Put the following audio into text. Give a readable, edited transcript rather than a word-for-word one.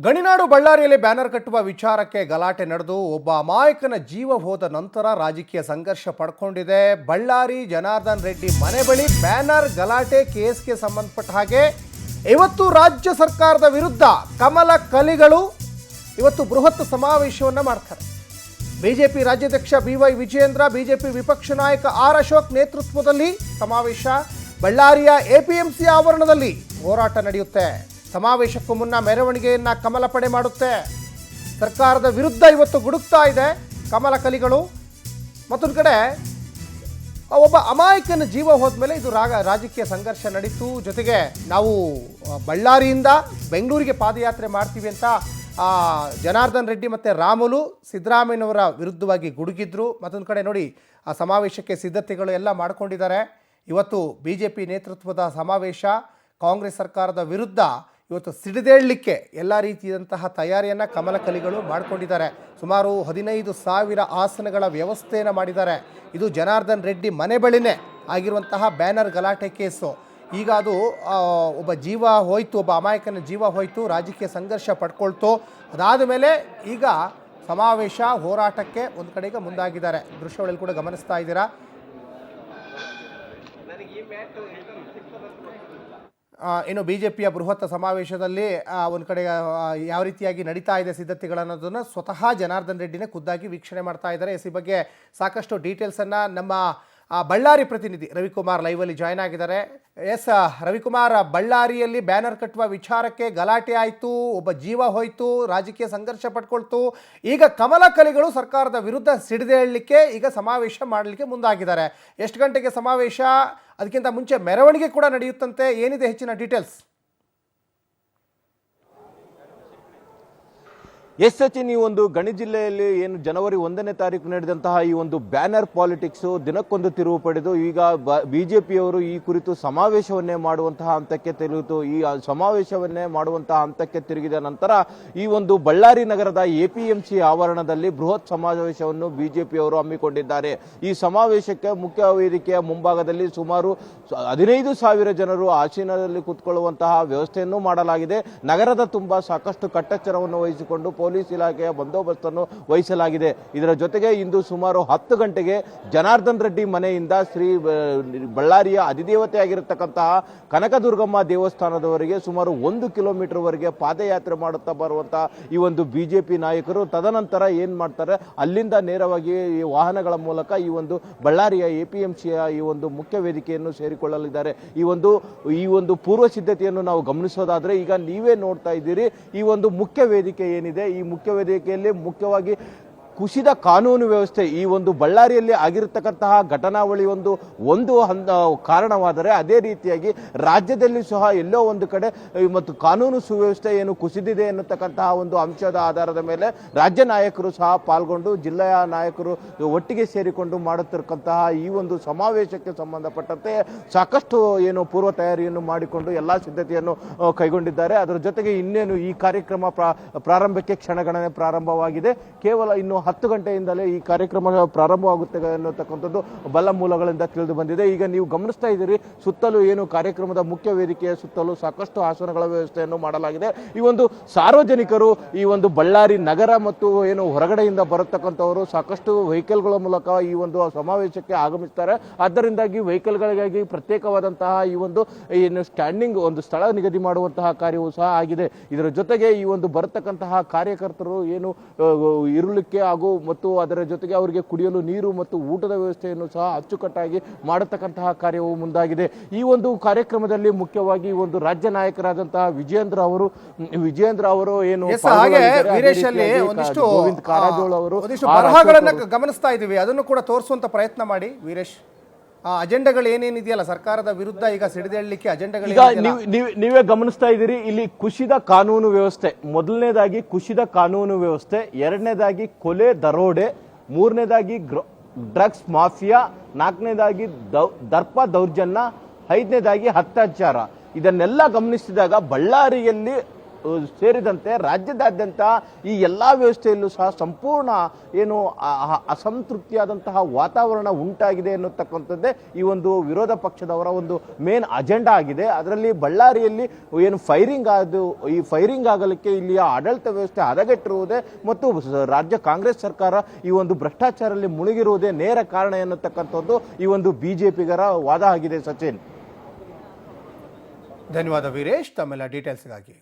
ಗಣಿನಾಡು ಬಳ್ಳಾರಿಯಲ್ಲಿ ಬ್ಯಾನರ್ ಕಟ್ಟುವ ವಿಚಾರಕ್ಕೆ ಗಲಾಟೆ ನಡೆದು ಒಬ್ಬ ಅಮಾಯಕನ ಜೀವ ಹೋದ ನಂತರ ರಾಜಕೀಯ ಸಂಘರ್ಷ ಪಡ್ಕೊಂಡಿದೆ. ಬಳ್ಳಾರಿ ಜನಾರ್ದನ್ ರೆಡ್ಡಿ ಮನೆ ಬಳಿ ಬ್ಯಾನರ್ ಗಲಾಟೆ ಕೇಸ್ಗೆ ಸಂಬಂಧಪಟ್ಟ ಹಾಗೆ ಇವತ್ತು ರಾಜ್ಯ ಸರ್ಕಾರದ ವಿರುದ್ಧ ಕಮಲ ಕಲಿಗಳು ಇವತ್ತು ಬೃಹತ್ ಸಮಾವೇಶವನ್ನು ಮಾಡ್ತಾರೆ. ಬಿಜೆಪಿ ರಾಜ್ಯಾಧ್ಯಕ್ಷ BY ವಿಜಯೇಂದ್ರ, ಬಿಜೆಪಿ ವಿಪಕ್ಷ ನಾಯಕ R ಅಶೋಕ್ ನೇತೃತ್ವದಲ್ಲಿ ಸಮಾವೇಶ. ಬಳ್ಳಾರಿಯ APMC ಆವರಣದಲ್ಲಿ ಹೋರಾಟ ನಡೆಯುತ್ತೆ. ಸಮಾವೇಶಕ್ಕೂ ಮುನ್ನ ಮೆರವಣಿಗೆಯನ್ನ ಕಮಲ ಪಡೆ ಮಾಡುತ್ತೆ. ಸರ್ಕಾರದ ವಿರುದ್ಧ ಇವತ್ತು ಗುಡುಕ್ತಾ ಇದೆ ಕಮಲ ಕಲಿಗಳು. ಮತ್ತೊಂದು ಕಡೆ ಒಬ್ಬ ಅಮಾಯಕನ ಜೀವ ಹೋದ್ಮೇಲೆ ಇದು ರಾಜಕೀಯ ಸಂಘರ್ಷ ನಡೀತು. ಜೊತೆಗೆ ನಾವು ಬಳ್ಳಾರಿಯಿಂದ ಬೆಂಗಳೂರಿಗೆ ಪಾದಯಾತ್ರೆ ಮಾಡ್ತೀವಿ ಅಂತ ಜನಾರ್ದನ್ ರೆಡ್ಡಿ ಮತ್ತು ರಾಮುಲು ಸಿದ್ದರಾಮಯ್ಯನವರ ವಿರುದ್ಧವಾಗಿ ಗುಡುಗಿದ್ರು. ಮತ್ತೊಂದು ಕಡೆ ನೋಡಿ ಆ ಸಮಾವೇಶಕ್ಕೆ ಸಿದ್ಧತೆಗಳು ಎಲ್ಲ ಮಾಡ್ಕೊಂಡಿದ್ದಾರೆ. ಇವತ್ತು BJP ನೇತೃತ್ವದ ಸಮಾವೇಶ. ಕಾಂಗ್ರೆಸ್ ಸರ್ಕಾರದ ವಿರುದ್ಧ ಇವತ್ತು ಸಿಡಿದೇಳಲಿಕ್ಕೆ ಎಲ್ಲ ರೀತಿಯಾದಂತಹ ತಯಾರಿಯನ್ನು ಕಮಲ ಕಲಿಗಳು ಮಾಡಿಕೊಂಡಿದ್ದಾರೆ. ಸುಮಾರು 15,000 ಆಸನಗಳ ವ್ಯವಸ್ಥೆಯನ್ನು ಮಾಡಿದ್ದಾರೆ. ಇದು ಜನಾರ್ದನ್ ರೆಡ್ಡಿ ಮನೆ ಬಳಿನೇ ಆಗಿರುವಂತಹ ಬ್ಯಾನರ್ ಗಲಾಟೆ ಕೇಸು. ಈಗ ಅದು ಒಬ್ಬ ಜೀವ ಹೋಯಿತು, ಒಬ್ಬ ಅಮಾಯಕನ ಜೀವ ಹೋಯಿತು, ರಾಜಕೀಯ ಸಂಘರ್ಷ ಪಡ್ಕೊಳ್ತು. ಅದಾದ ಮೇಲೆ ಈಗ ಸಮಾವೇಶ ಹೋರಾಟಕ್ಕೆ ಒಂದು ಕಡೆಗೆ ಮುಂದಾಗಿದ್ದಾರೆ. ದೃಶ್ಯಗಳಲ್ಲಿ ಕೂಡ ಗಮನಿಸ್ತಾ ಇದ್ದೀರಾ. ಇನ್ನು BJPಯ ಬೃಹತ್ ಸಮಾವೇಶದಲ್ಲಿ ಒಂದು ಕಡೆ ಯಾವ ರೀತಿಯಾಗಿ ನಡೀತಾ ಇದೆ ಸಿದ್ಧತೆಗಳನ್ನೋದನ್ನು ಸ್ವತಃ ಜನಾರ್ದನ್ ರೆಡ್ಡಿನೇ ಖುದ್ದಾಗಿ ವೀಕ್ಷಣೆ ಮಾಡ್ತಾ ಇದ್ದಾರೆ. ಈ ಬಗ್ಗೆ ಸಾಕಷ್ಟು ಡೀಟೇಲ್ಸನ್ನು ನಮ್ಮ ಬಳ್ಳಾರಿ ಪ್ರತಿನಿಧಿ ರವಿಕುಮಾರ್ ಲೈವಲ್ಲಿ ಜಾಯ್ನ್ ಆಗಿದ್ದಾರೆ. ರವಿಕುಮಾರ್, ಬಳ್ಳಾರಿಯಲ್ಲಿ ಬ್ಯಾನರ್ ಕಟ್ಟುವ ವಿಚಾರಕ್ಕೆ ಗಲಾಟೆ ಆಯಿತು, ಒಬ್ಬ ಜೀವ ಹೋಯಿತು, ರಾಜಕೀಯ ಸಂಘರ್ಷ ಪಡ್ಕೊಳ್ತು. ಈಗ ಕಮಲ ಕಲಿಗಳು ಸರ್ಕಾರದ ವಿರುದ್ಧ ಸಿಡಿದೇಳಲಿಕ್ಕೆ ಈಗ ಸಮಾವೇಶ ಮಾಡಲಿಕ್ಕೆ ಮುಂದಾಗಿದ್ದಾರೆ. ಎಷ್ಟು ಗಂಟೆಗೆ ಸಮಾವೇಶ? ಅದಕ್ಕಿಂತ ಮುಂಚೆ ಮೆರವಣಿಗೆ ಕೂಡ ನಡೆಯುತ್ತಂತೆ. ಏನಿದೆ ಹೆಚ್ಚಿನ ಡೀಟೇಲ್ಸ್? ಎಸ್ ಸಚಿನ್, ಈ ಒಂದು ಗಣಿ ಜಿಲ್ಲೆಯಲ್ಲಿ ಏನು ಜನವರಿ 1ನೇ ತಾರೀಕು ನಡೆದಂತಹ ಈ ಒಂದು ಬ್ಯಾನರ್ ಪಾಲಿಟಿಕ್ಸ್ ದಿನಕ್ಕೊಂದು ತಿರುವು ಪಡೆದು ಈಗ ಬಿಜೆಪಿಯವರು ಈ ಕುರಿತು ಸಮಾವೇಶವನ್ನೇ ಮಾಡುವಂತಹ ಹಂತಕ್ಕೆ ತಿರುಗಿತು. ಈ ಸಮಾವೇಶವನ್ನೇ ಮಾಡುವಂತಹ ಹಂತಕ್ಕೆ ತಿರುಗಿದ ನಂತರ ಈ ಒಂದು ಬಳ್ಳಾರಿ ನಗರದ APMC ಆವರಣದಲ್ಲಿ ಬೃಹತ್ ಸಮಾವೇಶವನ್ನು ಬಿಜೆಪಿಯವರು ಹಮ್ಮಿಕೊಂಡಿದ್ದಾರೆ. ಈ ಸಮಾವೇಶಕ್ಕೆ ಮುಖ್ಯ ವೇದಿಕೆಯ ಮುಂಭಾಗದಲ್ಲಿ ಸುಮಾರು 15,000 ಜನರು ಆಸೀನದಲ್ಲಿ ಕೂತ್ಕೊಳ್ಳುವಂತಹ ವ್ಯವಸ್ಥೆಯನ್ನು ಮಾಡಲಾಗಿದೆ. ನಗರದ ತುಂಬಾ ಸಾಕಷ್ಟು ಕಟ್ಟೆಚ್ಚರವನ್ನು ವಹಿಸಿಕೊಂಡು ಪೊಲೀಸ್ ಇಲಾಖೆಯ ಬಂದೋಬಸ್ತನ್ನು ವಹಿಸಲಾಗಿದೆ. ಇದರ ಜೊತೆಗೆ ಇಂದು ಸುಮಾರು 10 ಗಂಟೆಗೆ ಜನಾರ್ದನ್ ರೆಡ್ಡಿ ಮನೆಯಿಂದ ಶ್ರೀ ಬಳ್ಳಾರಿಯ ಅಧಿದೇವತೆಯಾಗಿರತಕ್ಕಂತಹ ಕನಕದುರ್ಗಮ್ಮ ದೇವಸ್ಥಾನದವರೆಗೆ ಸುಮಾರು 1 ಕಿಲೋಮೀಟರ್ ವರೆಗೆ ಪಾದಯಾತ್ರೆ ಮಾಡುತ್ತಾ ಬರುವಂತಹ ಈ ಒಂದು ಬಿಜೆಪಿ ನಾಯಕರು ತದನಂತರ ಏನ್ ಮಾಡ್ತಾರೆ, ಅಲ್ಲಿಂದ ನೇರವಾಗಿ ಈ ವಾಹನಗಳ ಮೂಲಕ ಈ ಒಂದು ಬಳ್ಳಾರಿಯ APMCಯ ಈ ಒಂದು ಮುಖ್ಯ ವೇದಿಕೆಯನ್ನು ಸೇರಿಕೊಳ್ಳಲಿದ್ದಾರೆ. ಈ ಒಂದು ಪೂರ್ವ ಸಿದ್ಧತೆಯನ್ನು ನಾವು ಗಮನಿಸೋದಾದ್ರೆ ಈಗ ನೀವೇ ನೋಡ್ತಾ ಇದ್ದೀರಿ. ಈ ಒಂದು ಮುಖ್ಯ ವೇದಿಕೆ ಏನಿದೆ, ಈ ಮುಖ್ಯ ವೇದಿಕೆಯಲ್ಲಿ ಮುಖ್ಯವಾಗಿ ಕುಸಿದ ಕಾನೂನು ವ್ಯವಸ್ಥೆ, ಈ ಒಂದು ಬಳ್ಳಾರಿಯಲ್ಲಿ ಆಗಿರತಕ್ಕಂತಹ ಘಟನಾವಳಿ ಒಂದು ಕಾರಣವಾದರೆ ಅದೇ ರೀತಿಯಾಗಿ ರಾಜ್ಯದಲ್ಲಿ ಸಹ ಎಲ್ಲೋ ಒಂದು ಕಡೆ ಮತ್ತು ಕಾನೂನು ಸುವ್ಯವಸ್ಥೆ ಏನು ಕುಸಿದಿದೆ ಎನ್ನತಕ್ಕಂತಹ ಒಂದು ಅಂಶದ ಆಧಾರದ ಮೇಲೆ ರಾಜ್ಯ ನಾಯಕರು ಸಹ ಪಾಲ್ಗೊಂಡು ಜಿಲ್ಲೆಯ ನಾಯಕರು ಒಟ್ಟಿಗೆ ಸೇರಿಕೊಂಡು ಮಾಡುತ್ತಿರತಕ್ಕಂತಹ ಈ ಒಂದು ಸಮಾವೇಶಕ್ಕೆ ಸಂಬಂಧಪಟ್ಟಂತೆ ಸಾಕಷ್ಟು ಏನು ಪೂರ್ವ ತಯಾರಿಯನ್ನು ಮಾಡಿಕೊಂಡು ಎಲ್ಲಾ ಸಿದ್ಧತೆಯನ್ನು ಕೈಗೊಂಡಿದ್ದಾರೆ. ಅದರ ಜೊತೆಗೆ ಇನ್ನೇನು ಈ ಕಾರ್ಯಕ್ರಮ ಪ್ರಾರಂಭಕ್ಕೆ ಕ್ಷಣಗಣನೆ ಪ್ರಾರಂಭವಾಗಿದೆ. ಕೇವಲ ಇನ್ನು 10 ಗಂಟೆಯಿಂದಲೇ ಈ ಕಾರ್ಯಕ್ರಮ ಪ್ರಾರಂಭವಾಗುತ್ತೆ ಅನ್ನತಕ್ಕಂಥದ್ದು ಬಲ್ಲ ಮೂಲಗಳಿಂದ ತಿಳಿದು ಬಂದಿದೆ. ಈಗ ನೀವು ಗಮನಿಸ್ತಾ ಇದ್ದೀರಿ, ಸುತ್ತಲೂ ಏನು ಕಾರ್ಯಕ್ರಮದ ಮುಖ್ಯ ವೇದಿಕೆಯ ಸುತ್ತಲೂ ಸಾಕಷ್ಟು ಆಸನಗಳ ವ್ಯವಸ್ಥೆಯನ್ನು ಮಾಡಲಾಗಿದೆ. ಈ ಒಂದು ಸಾರ್ವಜನಿಕರು ಈ ಒಂದು ಬಳ್ಳಾರಿ ನಗರ ಮತ್ತು ಏನು ಹೊರಗಡೆಯಿಂದ ಬರತಕ್ಕಂಥವರು ಸಾಕಷ್ಟು ವೆಹಿಕಲ್ಗಳ ಮೂಲಕ ಈ ಒಂದು ಸಮಾವೇಶಕ್ಕೆ ಆಗಮಿಸ್ತಾರೆ. ಆದ್ದರಿಂದಾಗಿ ವೆಹಿಕಲ್ಗಳಿಗಾಗಿ ಪ್ರತ್ಯೇಕವಾದಂತಹ ಈ ಒಂದು ಏನು ಸ್ಟ್ಯಾಂಡಿಂಗ್ ಒಂದು ಸ್ಥಳ ನಿಗದಿ ಮಾಡುವಂತಹ ಕಾರ್ಯವೂ ಸಹ ಆಗಿದೆ. ಇದರ ಜೊತೆಗೆ ಈ ಒಂದು ಬರತಕ್ಕಂತಹ ಕಾರ್ಯಕರ್ತರು ಏನು ಇರಲಿಕ್ಕೆ ಮತ್ತು ಅದರ ಜೊತೆಗೆ ಅವರಿಗೆ ಕುಡಿಯಲು ನೀರು ಮತ್ತು ಊಟದ ವ್ಯವಸ್ಥೆಯನ್ನು ಸಹ ಅಚ್ಚುಕಟ್ಟಾಗಿ ಮಾಡತಕ್ಕಂತಹ ಕಾರ್ಯವು ಮುಂದಾಗಿದೆ. ಈ ಒಂದು ಕಾರ್ಯಕ್ರಮದಲ್ಲಿ ಮುಖ್ಯವಾಗಿ ಒಂದು ರಾಜ್ಯ ನಾಯಕರಾದಂತಹ ವಿಜಯೇಂದ್ರ ಅವರು ಏನು ಗೋವಿಂದ ಕಾರಜೋಳ ಅವರು ಬರಹಗಳನ್ನು ಗಮನಿಸ್ತಾ ಇದ್ದೀವಿ, ಅದನ್ನು ಕೂಡ ತೋರಿಸುವಂತ ಪ್ರಯತ್ನ ಮಾಡಿ ವೀರೇಶ್. ಅಜೆಂಡಾಗಳು ಏನೇನಿದೆಯಲ್ಲ ಸರ್ಕಾರದ ವಿರುದ್ಧ ಈಗ ಸಿಡಿದೇಳಲಿಕ್ಕೆ ಅಜೆಂಡಾಗಳು ನೀವೇ ಗಮನಿಸ್ತಾ ಇದ್ದೀರಿ. ಇಲ್ಲಿ ಕುಸಿದ ಕಾನೂನು ವ್ಯವಸ್ಥೆ, ಮೊದಲನೇದಾಗಿ ಕುಸಿದ ಕಾನೂನು ವ್ಯವಸ್ಥೆ, ಎರಡನೇದಾಗಿ ಕೊಲೆ ದರೋಡೆ, ಮೂರನೇದಾಗಿ ಡ್ರಗ್ಸ್ ಮಾಫಿಯಾ, ನಾಲ್ಕನೇದಾಗಿ ದರ್ಪ ದೌರ್ಜನ್ಯ, ಐದನೇದಾಗಿ ಅತ್ಯಾಚಾರ. ಇದನ್ನೆಲ್ಲ ಗಮನಿಸಿದಾಗ ಬಳ್ಳಾರಿಯಲ್ಲಿ ಸೇರಿದಂತೆ ರಾಜ್ಯದಾದ್ಯಂತ ಈ ಎಲ್ಲಾ ವ್ಯವಸ್ಥೆಯಲ್ಲೂ ಸಹ ಸಂಪೂರ್ಣ ಏನು ಅಸಂತೃಪ್ತಿಯಾದಂತಹ ವಾತಾವರಣ ಉಂಟಾಗಿದೆ ಎನ್ನುತ್ತಕ್ಕಂಥದ್ದೇ ಈ ಒಂದು ವಿರೋಧ ಪಕ್ಷದವರ ಒಂದು ಮೇನ್ ಅಜೆಂಡಾ ಆಗಿದೆ. ಅದರಲ್ಲಿ ಬಳ್ಳಾರಿಯಲ್ಲಿ ಏನು ಈ ಫೈರಿಂಗ್ ಆಗಲಿಕ್ಕೆ ಇಲ್ಲಿಯ ಆಡಳಿತ ವ್ಯವಸ್ಥೆ ಹದಗೆಟ್ಟಿರುವುದೇ ಮತ್ತು ರಾಜ್ಯ ಕಾಂಗ್ರೆಸ್ ಸರ್ಕಾರ ಈ ಒಂದು ಭ್ರಷ್ಟಾಚಾರದಲ್ಲಿ ಮುಳುಗಿರುವುದೇ ನೇರ ಕಾರಣ ಎನ್ನುತ್ತಕ್ಕಂಥದ್ದು ಈ ಒಂದು ಬಿಜೆಪಿಗರ ವಾದ ಆಗಿದೆ. ಸಚಿನ್, ಧನ್ಯವಾದ ವೀರೇಶ್ ತಮ್ಮೆಲ್ಲ ಡೀಟೇಲ್ಸ್ಗಾಗಿ.